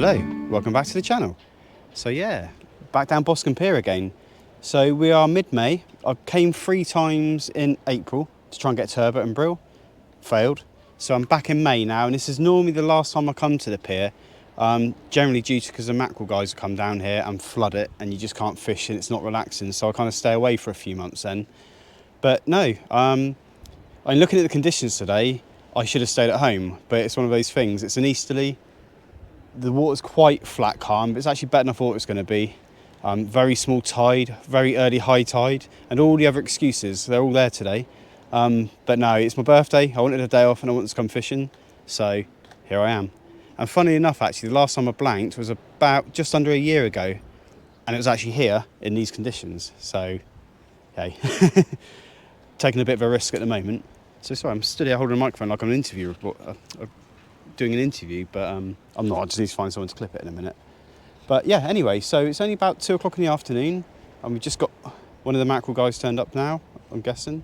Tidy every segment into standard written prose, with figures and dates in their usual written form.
Hello, welcome back to the channel. So yeah, back down Boscombe Pier again. So we are mid-May. I came 3 times in April to try and get turbot and brill. Failed. So I'm back in May now, and this is normally the last time I come to the pier. Generally due to because the mackerel guys come down here and flood it, and you just can't fish and it's not relaxing. So I kind of stay away for a few months then. But no, I'm looking at the conditions today. I should have stayed at home, but it's one of those things. It's an easterly. The water's quite flat calm, but it's actually better than I thought it was going to be. Very small tide, very early high tide, and all the other excuses, they're all there today. But no, it's my birthday, I wanted a day off and I wanted to come fishing, so here I am. And funny enough, actually, the last time I blanked was about just under a year ago, and it was actually here in these conditions, so hey, taking a bit of a risk at the moment. So sorry, I'm stood here holding a microphone like I'm an interview doing an interview, but I'm not. I just need to find someone to clip it in a minute. But yeah, anyway, so it's only about 2 o'clock in the afternoon, and we've just got one of the mackerel guys turned up now, I'm guessing.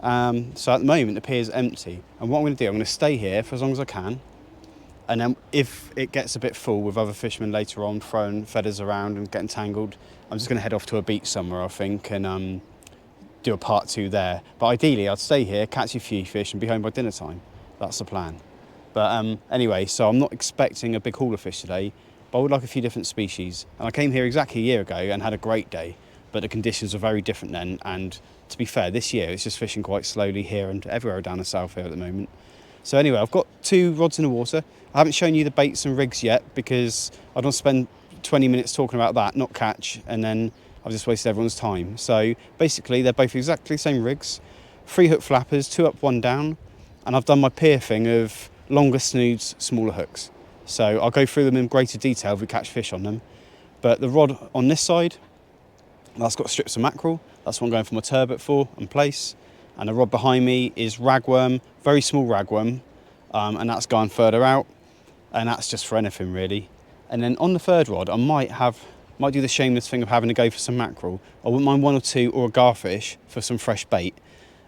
So at the moment the pier's empty, and what I'm going to do, I'm going to stay here for as long as I can, and then if it gets a bit full with other fishermen later on throwing feathers around and getting tangled, I'm just going to head off to a beach somewhere, I think, and do a part 2 there. But ideally I'd stay here, catch a few fish and be home by dinner time. That's the plan. But anyway, so I'm not expecting a big haul of fish today, but I would like a few different species. And I came here exactly a year ago and had a great day, but the conditions are very different then. And to be fair, this year it's just fishing quite slowly here and everywhere down the south here at the moment. So anyway, I've got 2 rods in the water. I haven't shown you the baits and rigs yet because I don't spend 20 minutes talking about that, not catch, and then I've just wasted everyone's time. So basically they're both exactly the same rigs, 3 hook flappers, 2 up, 1 down, and I've done my pier thing of longer snoods, smaller hooks. So I'll go through them in greater detail if we catch fish on them. But the rod on this side, that's got strips of mackerel. That's what I'm going for my turbot for and place. And the rod behind me is ragworm, very small ragworm, and that's going further out. And that's just for anything really. And then on the third rod, I might do the shameless thing of having to go for some mackerel. I wouldn't mind 1 or 2 or a garfish for some fresh bait.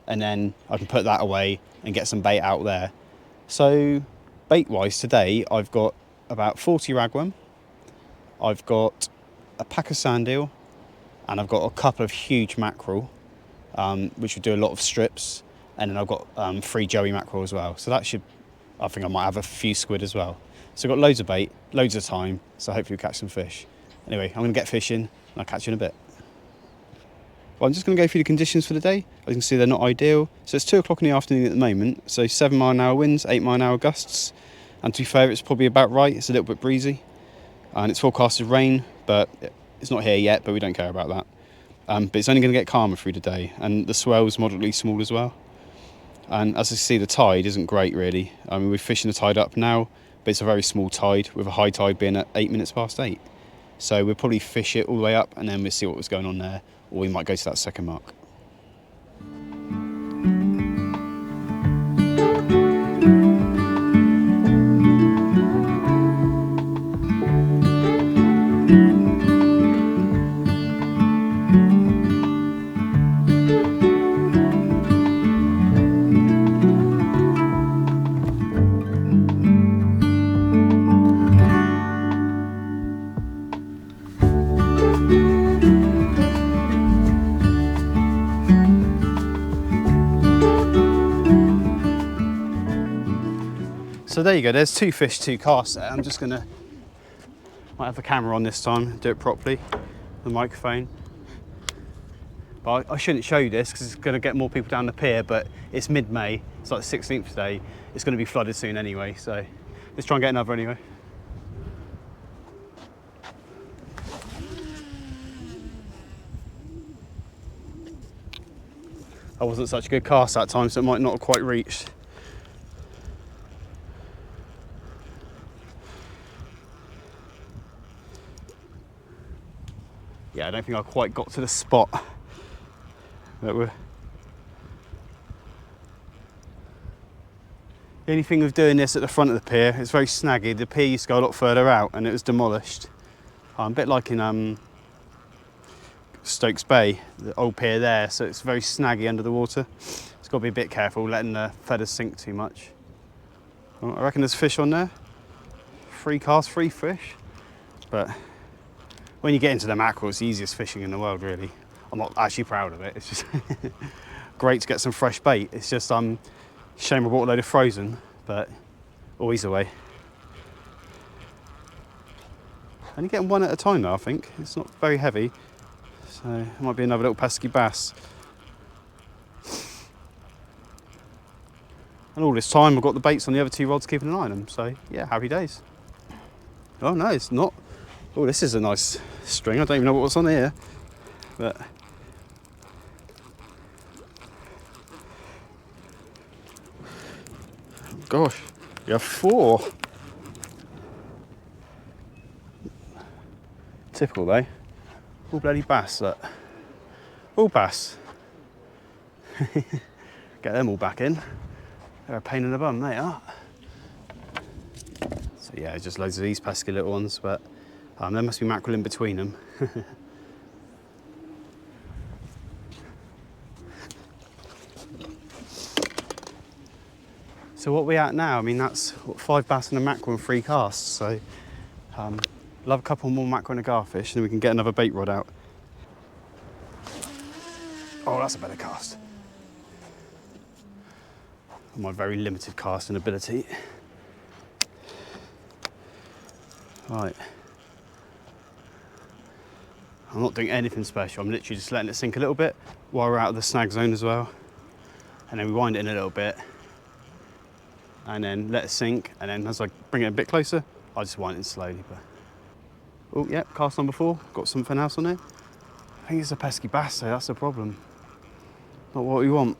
And then I can put that away and get some bait out there. So bait wise today, I've got about 40 ragworm, I've got a pack of sand eel, and I've got a couple of huge mackerel, which would do a lot of strips, and then I've got 3 joey mackerel as well. So that should, I think I might have a few squid as well. So I've got loads of bait, loads of time, so hopefully we'll catch some fish. Anyway, I'm going to get fishing and I'll catch you in a bit. Well, I'm just going to go through the conditions for the day. As you can see, they're not ideal. So it's 2 o'clock in the afternoon at the moment. So 7 mile an hour winds, 8 mile an hour gusts. And to be fair, it's probably about right. It's a little bit breezy. And it's forecasted rain, but it's not here yet, but we don't care about that. But it's only going to get calmer through the day. And the swell's moderately small as well. And as you see, the tide isn't great really. I mean, we're fishing the tide up now, but it's a very small tide, with a high tide being at 8 minutes past 8. So we'll probably fish it all the way up, and then we'll see what was going on there. Or we might go to that second mark. So there you go, there's 2 fish, 2 casts there. I'm just gonna, might have the camera on this time, do it properly, the microphone. But I shouldn't show you this because it's gonna get more people down the pier, but it's mid-May, it's like the 16th today. It's gonna be flooded soon anyway, so let's try and get another anyway. I wasn't such a good cast that time, so it might not have quite reached. Yeah, I don't think I quite got to the spot that we're... The only thing with doing this at the front of the pier, it's very snaggy. The pier used to go a lot further out and it was demolished. A bit like in Stokes Bay, the old pier there, so it's very snaggy under the water. It's got to be a bit careful letting the feathers sink too much. I reckon there's fish on there. free cast, free fish. But when you get into the mackerel, it's the easiest fishing in the world, really. I'm not actually proud of it. It's just great to get some fresh bait. It's just shame I bought a load of frozen, but always a way. Only getting one at a time though, I think. It's not very heavy, so it might be another little pesky bass. And all this time I've got the baits on the other 2 rods keeping an eye on them, so yeah, happy days. Oh no, it's not. Oh, this is a nice string. I don't even know what's on here, but gosh, you have 4. Typical though. All bloody bass, look. All bass. Get them all back in. They're a pain in the bum, they are. So yeah, just loads of these pesky little ones, but there must be mackerel in between them. So what we're at now, I mean, that's what, 5 bass and a mackerel and 3 casts. So love a couple more mackerel and a garfish, and then we can get another bait rod out. Oh, that's a better cast. My very limited casting ability. Right. I'm not doing anything special. I'm literally just letting it sink a little bit while we're out of the snag zone as well. And then we wind it in a little bit. And then let it sink. And then as I bring it a bit closer, I just wind it in slowly. But oh, yeah, cast number 4. Got something else on there. I think it's a pesky bass, so that's the problem. Not what we want.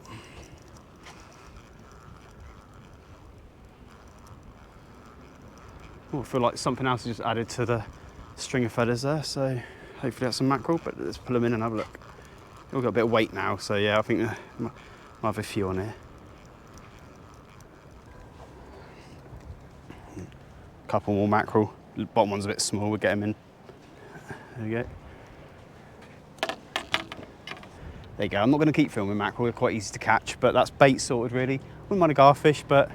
Oh, I feel like something else is just added to the string of feathers there, so hopefully that's some mackerel, but let's pull them in and have a look. We've got a bit of weight now, so yeah, I think there might have a few on here. Couple more mackerel. The bottom one's a bit small, we'll get them in. There we go. There you go. I'm not going to keep filming mackerel, they're quite easy to catch, but that's bait sorted really. Wouldn't mind a garfish, but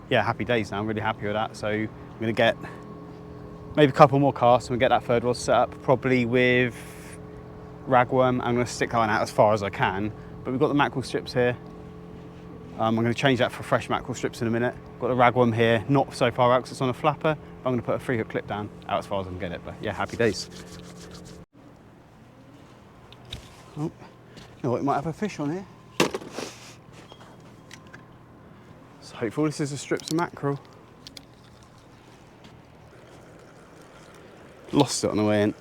yeah, happy days now. I'm really happy with that. So I'm going to get maybe a couple more casts and we'll get that 3rd rod set up, probably with ragworm. I'm going to stick that one out as far as I can, but we've got the mackerel strips here. I'm going to change that for fresh mackerel strips in a minute. Got the ragworm here, not so far out because it's on a flapper. I'm going to put a 3-hook clip down out as far as I can get it, but yeah, happy days. Oh, you know what, it might have a fish on here. So hopefully this is the strips of mackerel. Lost it on the way in.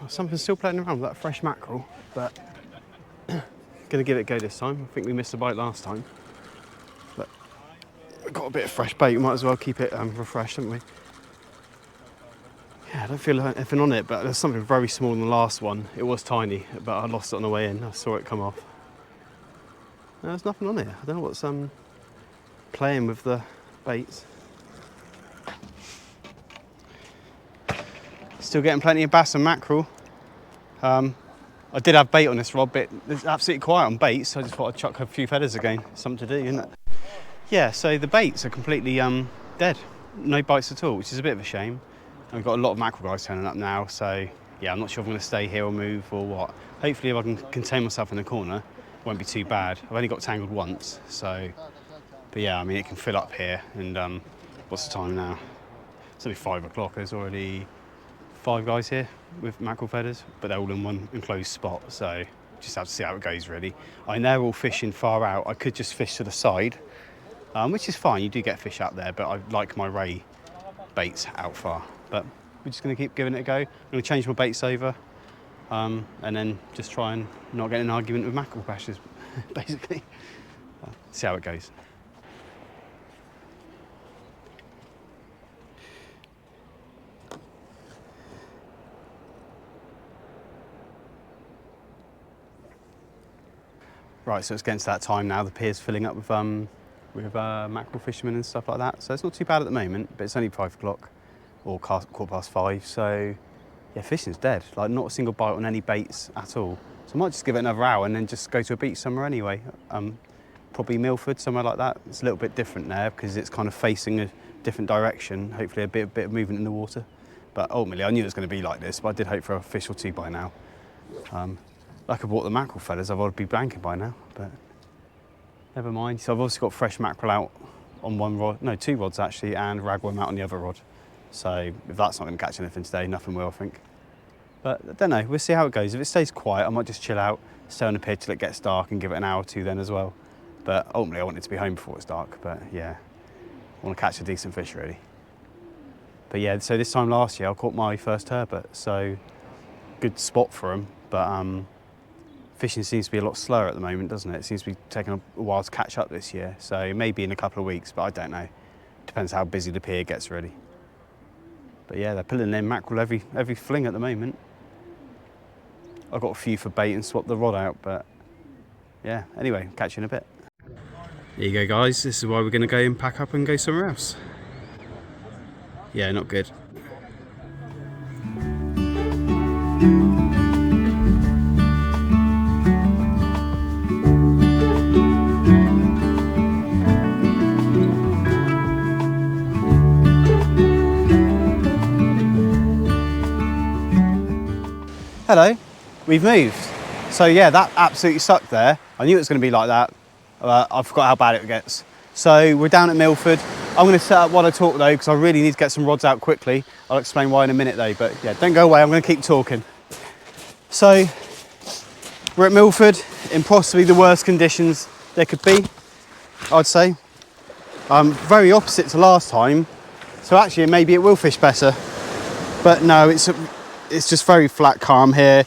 Oh, something's still playing around with that fresh mackerel, but gonna give it a go this time. I think we missed a bite last time, but we've got a bit of fresh bait. We might as well keep it refreshed, haven't we? Yeah, I don't feel anything on it, but there's something very small in the last one. It was tiny, but I lost it on the way in. I saw it come off. No, there's nothing on it. I don't know what's playing with the baits. Still getting plenty of bass and mackerel. I did have bait on this rod, but it's absolutely quiet on baits, so I just thought I'd chuck a few feathers again. Something to do, isn't it? Yeah, so the baits are completely dead. No bites at all, which is a bit of a shame. And we've got a lot of mackerel guys turning up now, so yeah, I'm not sure if I'm going to stay here or move or what. Hopefully if I can contain myself in the corner, it won't be too bad. I've only got tangled once, so... But yeah, I mean, it can fill up here, and what's the time now? It's only 5 o'clock, there's already 5 guys here with mackerel feathers, but they're all in one enclosed spot, so just have to see how it goes really. I mean, they're all fishing far out. I could just fish to the side, which is fine, you do get fish out there, but I like my ray baits out far. But we're just going to keep giving it a go. I'm going to change my baits over, and then just try and not get in an argument with mackerel bashers, basically. See how it goes. Right, so it's getting to that time now. The pier's filling up with mackerel fishermen and stuff like that. So it's not too bad at the moment, but it's only 5 o'clock or 5:15. So yeah, fishing's dead. Like not a single bite on any baits at all. So I might just give it another hour and then just go to a beach somewhere anyway. probably Milford, somewhere like that. It's a little bit different there because it's kind of facing a different direction, hopefully a bit of movement in the water. But ultimately I knew it was going to be like this, but I did hope for a fish or two by now. Like I bought the mackerel feathers, I would be blanking by now, but never mind. So I've also got fresh mackerel out on one rod, no, 2 rods actually, and ragworm out on the other rod. So if that's not going to catch anything today, nothing will, I think. But I don't know, we'll see how it goes. If it stays quiet, I might just chill out, stay on the pier till it gets dark and give it an hour or two then as well. But ultimately I want it to be home before it's dark, but yeah, I want to catch a decent fish really. But yeah, so this time last year I caught my first turbot, so good spot for them. But fishing seems to be a lot slower at the moment, doesn't it? It seems to be taking a while to catch up this year. So maybe in a couple of weeks, but I don't know. Depends how busy the pier gets really. But yeah, they're pulling in mackerel every fling at the moment. I've got a few for bait and swap the rod out, but yeah, anyway, catch you in a bit. There you go guys, this is why we're going to go and pack up and go somewhere else. Yeah, not good. Hello, we've moved. So yeah, that absolutely sucked there. I knew it was going to be like that. I forgot how bad it gets. So we're down at Milford. I'm going to set up while I talk though, because I really need to get some rods out quickly. I'll explain why in a minute though, but yeah, don't go away, I'm going to keep talking. So we're at Milford in possibly the worst conditions there could be, I'd say. Very opposite to last time. So actually maybe it will fish better, but no, it's just very flat calm here.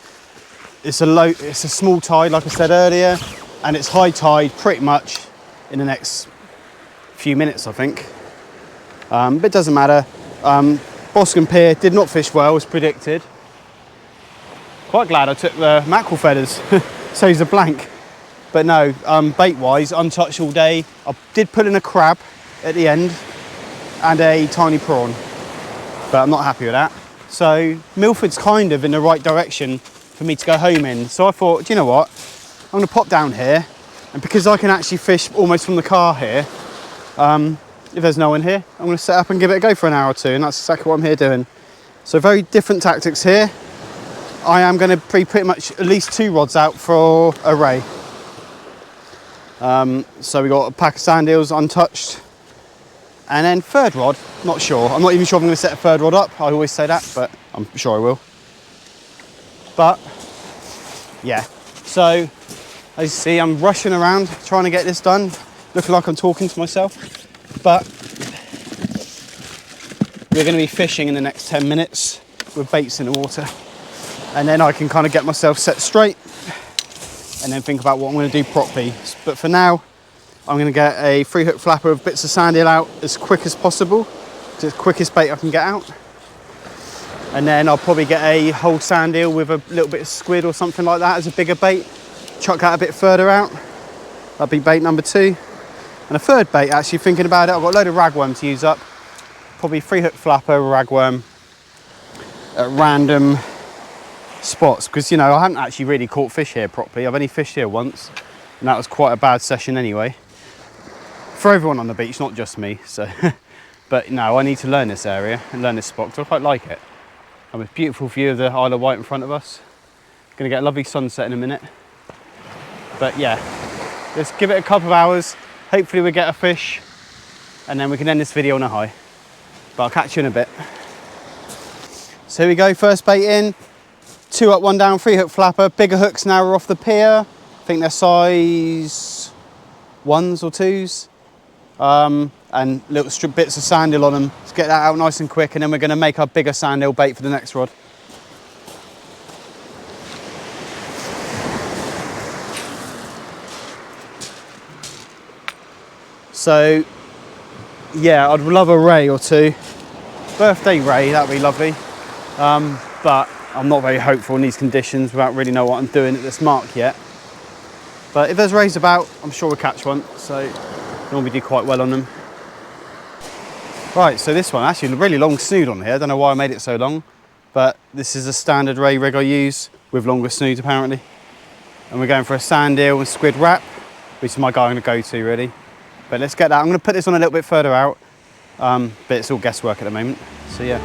It's a small tide, like I said earlier, and it's high tide pretty much in the next few minutes, I think. But it doesn't matter. Boscombe Pier did not fish well as predicted. Quite glad I took the mackerel feathers, saves a blank. But no, bait-wise, untouched all day. I did put in a crab at the end and a tiny prawn, but I'm not happy with that. So Milford's kind of in the right direction for me to go home in. So I thought, do you know what? I'm going to pop down here, and because I can actually fish almost from the car here, if there's no one here, I'm going to set up and give it a go for an hour or two, and that's exactly what I'm here doing. So very different tactics here. I am going to pretty much at least 2 rods out for a ray. So we got a pack of sand eels untouched, and then third rod, not sure. I'm not even sure if I'm going to set a third rod up. I always say that, but I'm sure I will. But yeah, so as you see, I'm rushing around trying to get this done, looking like I'm talking to myself, but we're going to be fishing in the next 10 minutes with baits in the water, and then I can kind of get myself set straight and then think about what I'm going to do properly. But for now, I'm going to get a 3-hook flapper with bits of sand eel out as quick as possible. It's the quickest bait I can get out. And then I'll probably get a whole sand eel with a little bit of squid or something like that as a bigger bait. Chuck that a bit further out. That'll be bait number 2. And a third bait, actually thinking about it, I've got a load of ragworm to use up. Probably 3-hook flapper, ragworm at random spots. Because, you know, I haven't actually really caught fish here properly. I've only fished here once, and that was quite a bad session anyway. For everyone on the beach, not just me. So, but no, I need to learn this area and learn this spot because I quite like it. I have a beautiful view of the Isle of Wight in front of us. Going to get a lovely sunset in a minute. But yeah, let's give it a couple of hours. Hopefully we get a fish, and then we can end this video on a high. But I'll catch you in a bit. So here we go, first bait in. 2 up, 1 down, 3-hook flapper. Bigger hooks now are off the pier. I think they're size 1s or 2s. And little bits of sand eel on them. Let's get that out nice and quick, and then we're going to make our bigger sand eel bait for the next rod. So yeah, I'd love a ray or 2. Birthday ray, that'd be lovely. But I'm not very hopeful in these conditions without really know what I'm doing at this mark yet. But if there's rays about, I'm sure we'll catch one. So normally do quite well on them. Right, so this one, actually a really long snood on here. I don't know why I made it so long, but this is a standard ray rig I use with longer snoods apparently. And we're going for a sand eel and squid wrap which is my guy I'm going to go to really. But let's get that. I'm going to put this on a little bit further out, but it's all guesswork at the moment. So yeah.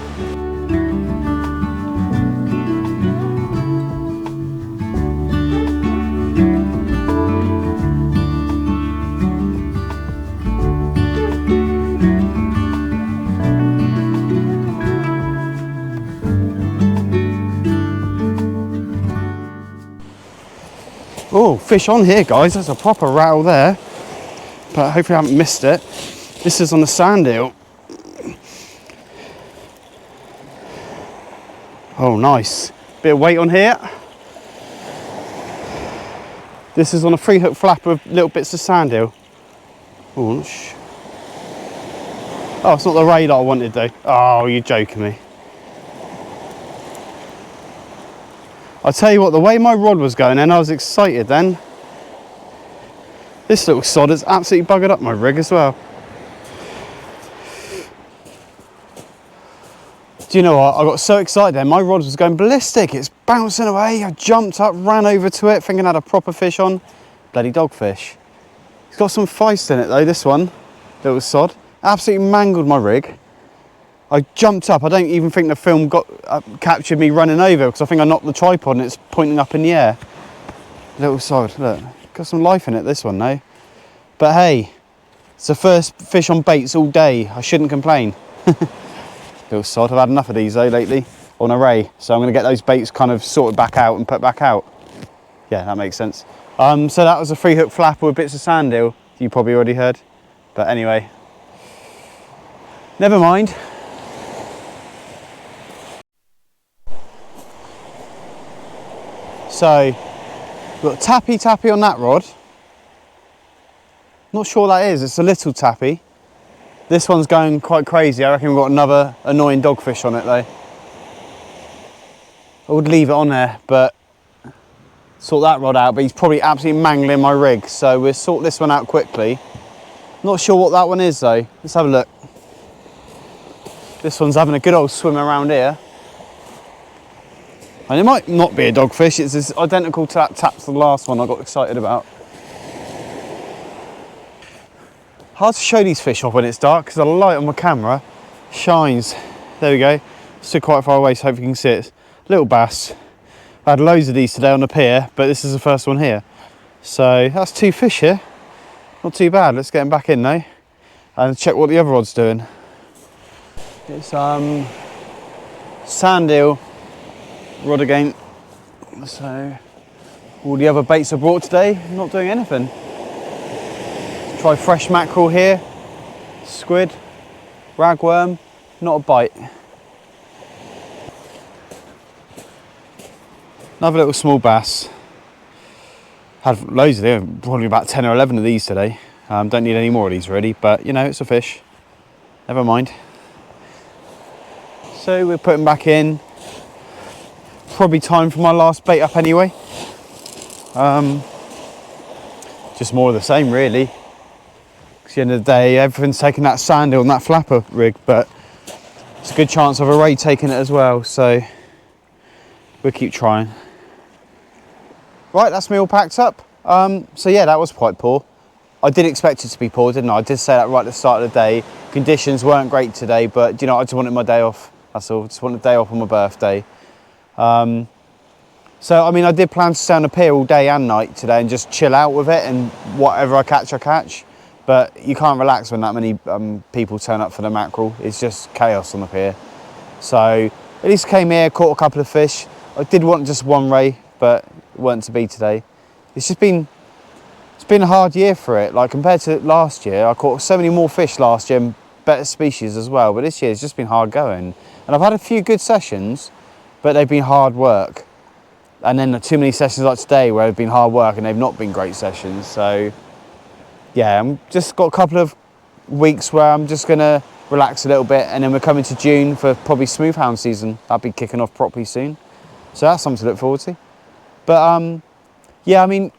Oh, fish on here, guys. There's a proper rattle there, but hopefully I haven't missed it. This is on the sand eel. Oh, nice. Bit of weight on here. This is on a 3-hook flap with little bits of sand eel. Oh, it's not the ray that I wanted though. Oh, you're joking me. I'll tell you what, the way my rod was going then, I was excited then. This little sod has absolutely buggered up my rig as well. Do you know what? I got so excited then, my rod was going ballistic. It's bouncing away. I jumped up, ran over to it, thinking I had a proper fish on. Bloody dogfish. It's got some feist in it though, this one. Little sod. Absolutely mangled my rig. I jumped up. I don't even think the film captured me running over because I think I knocked the tripod and it's pointing up in the air. Little sod, look. Got some life in it, this one though. But hey, it's the first fish on baits all day. I shouldn't complain. Little sod. I've had enough of these though lately on array. So I'm going to get those baits kind of sorted back out and put back out. Yeah, that makes sense. So that was a 3-hook flapper with bits of sand eel. You probably already heard. But anyway, never mind. So, we've got tappy on that rod. Not sure what that is, it's a little tappy. This one's going quite crazy. I reckon we've got another annoying dogfish on it though. I would leave it on there, but sort that rod out, but he's probably absolutely mangling my rig. So we'll sort this one out quickly. Not sure what that one is though. Let's have a look. This one's having a good old swim around here. And it might not be a dogfish, it's as identical to that tap to the last one I got excited about. Hard to show these fish off when it's dark because the light on my camera shines. There we go. Stood quite far away so hopefully you can see it. Little bass. I had loads of these today on the pier, but this is the first one here. So that's 2 fish here. Not too bad. Let's get them back in though and check what the other rod's doing. It's sand eel rod again. So all the other baits I brought today, not doing anything. Let's try fresh mackerel here, squid, ragworm, not a bite. Another little small bass. Had loads of them, probably about 10 or 11 of these today. Don't need any more of these really, but you know, it's a fish. Never mind. So we're putting back in. Probably time for my last bait up anyway. Just more of the same really. Because at the end of the day, everything's taking that sand eel on that flapper rig, but it's a good chance of a ray taking it as well. So we'll keep trying. Right, that's me all packed up. So yeah, that was quite poor. I did expect it to be poor, didn't I? I did say that right at the start of the day. Conditions weren't great today, but you know, I just wanted my day off. That's all. Just wanted a day off on my birthday. So I mean, I did plan to stay on the pier all day and night today and just chill out with it, and whatever I catch, I catch. But you can't relax when that many people turn up for the mackerel. It's just chaos on the pier. So at least came here, caught a couple of fish. I did want just one ray, but it weren't to be today. It's been a hard year for it. Like compared to last year, I caught so many more fish last year and better species as well. But this year it's just been hard going. And I've had a few good sessions, but they've been hard work. And then too many sessions like today where they've been hard work and they've not been great sessions. So yeah, I'm just got a couple of weeks where I'm just gonna relax a little bit, and then we're coming to June for probably smoothhound season. That'll be kicking off properly soon. So that's something to look forward to. But yeah, I mean,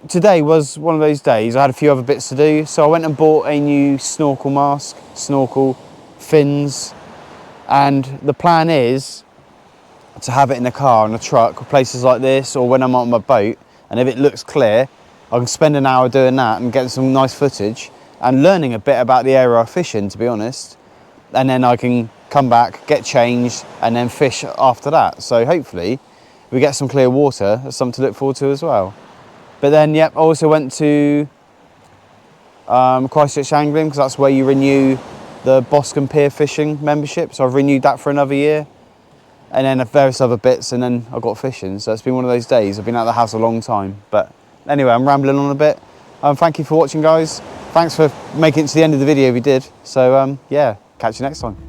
today was one of those days. I had a few other bits to do. So I went and bought a new snorkel mask, snorkel, fins, and the plan is to have it in the car, in the truck, places like this, or when I'm on my boat, and if it looks clear, I can spend an hour doing that and getting some nice footage and learning a bit about the area I fish in, to be honest. And then I can come back, get changed, and then fish after that. So hopefully we get some clear water. That's something to look forward to as well. But then, yep, I also went to Christchurch Angling, because that's where you renew the Boscombe Pier fishing membership. So I've renewed that for another year. And then various other bits, and then I got fishing. So it's been one of those days. I've been out of the house a long time. But anyway, I'm rambling on a bit. Thank you for watching, guys. Thanks for making it to the end of the video if you did. So yeah, catch you next time.